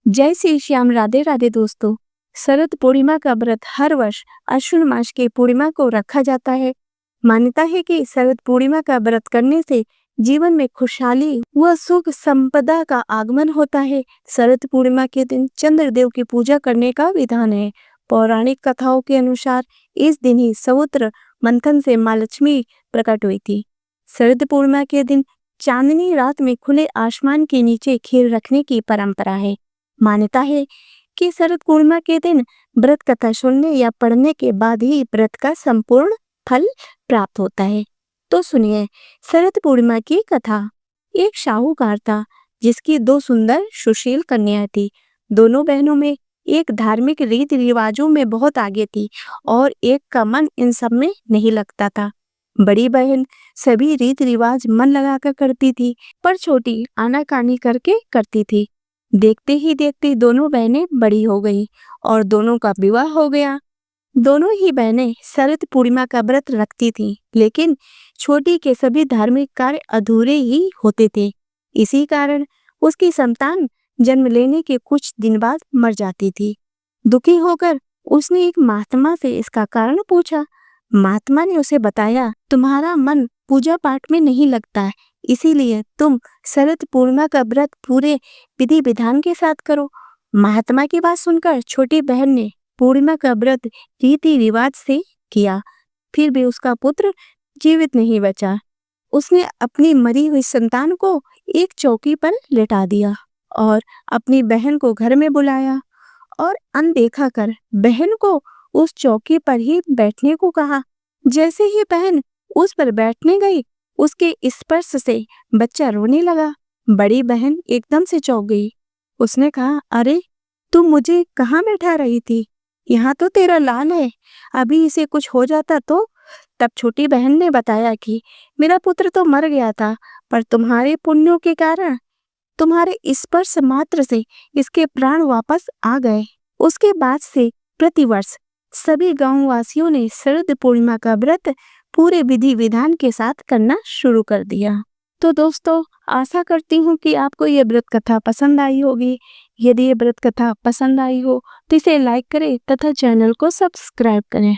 जय श्री श्याम, राधे राधे दोस्तों। शरद पूर्णिमा का व्रत हर वर्ष अश्विन मास की पूर्णिमा को रखा जाता है। मान्यता है कि शरद पूर्णिमा का व्रत करने से जीवन में खुशहाली व सुख संपदा का आगमन होता है। शरद पूर्णिमा के दिन चंद्रदेव की पूजा करने का विधान है। पौराणिक कथाओं के अनुसार इस दिन ही समुद्र मंथन से माँ लक्ष्मी प्रकट हुई थी। शरद पूर्णिमा के दिन चांदनी रात में खुले आसमान के नीचे खीर रखने की परंपरा है। मान्यता है कि शरद पूर्णिमा के दिन व्रत कथा सुनने या पढ़ने के बाद ही व्रत का संपूर्ण फल प्राप्त होता है। तो सुनिए शरद पूर्णिमा की कथा। एक साहूकार था जिसकी दो सुंदर सुशील कन्याएं थी। दोनों बहनों में एक धार्मिक रीति रिवाजों में बहुत आगे थी और एक का मन इन सब में नहीं लगता था। बड़ी बहन सभी रीति रिवाज मन लगाकर करती थी, पर छोटी आनाकानी करके करती थी। देखते ही देखते दोनों बहनें बड़ी हो गई और दोनों का विवाह हो गया। दोनों ही बहनें शरद पूर्णिमा का व्रत रखती थीं, लेकिन छोटी के सभी धार्मिक कार्य अधूरे ही होते थे। इसी कारण उसकी संतान जन्म लेने के कुछ दिन बाद मर जाती थी। दुखी होकर उसने एक महात्मा से इसका कारण पूछा। महात्मा ने उसे बताया, तुम्हारा मन पूजा पाठ में नहीं लगता है, इसीलिए तुम शरद पूर्णिमा का व्रत पूरे विधि विधान के साथ करो। महात्मा की बात सुनकर छोटी बहन ने पूर्णिमा का व्रत रीति रिवाज से किया, फिर भी उसका पुत्र जीवित नहीं बचा। उसने अपनी मरी हुई संतान को एक चौकी पर लेटा दिया और अपनी बहन को घर में बुलाया और अनदेखा कर बहन को उस चौकी पर ही बैठने को कहा। जैसे ही बहन उस पर बैठने गई, उसके स्पर्श से बच्चा रोने लगा। बड़ी बहन एकदम से चौंक गई। उसने कहा, अरे तुम मुझे कहाँ बैठा रही थी? यहाँ तो तेरा लाल है, अभी इसे कुछ हो जाता तो? तब छोटी बहन ने बताया कि मेरा पुत्र तो मर गया था, पर तुम्हारे पुण्यों के कारण, तुम्हारे स्पर्श मात्र से इसके प्राण वापस आ गए। उसके बाद से प्रतिवर्ष सभी गांव वासियों ने शरद पूर्णिमा का व्रत पूरे विधि विधान के साथ करना शुरू कर दिया। तो दोस्तों, आशा करती हूँ कि आपको ये व्रत कथा पसंद आई होगी। यदि ये व्रत कथा पसंद आई हो तो इसे लाइक करें तथा चैनल को सब्सक्राइब करें।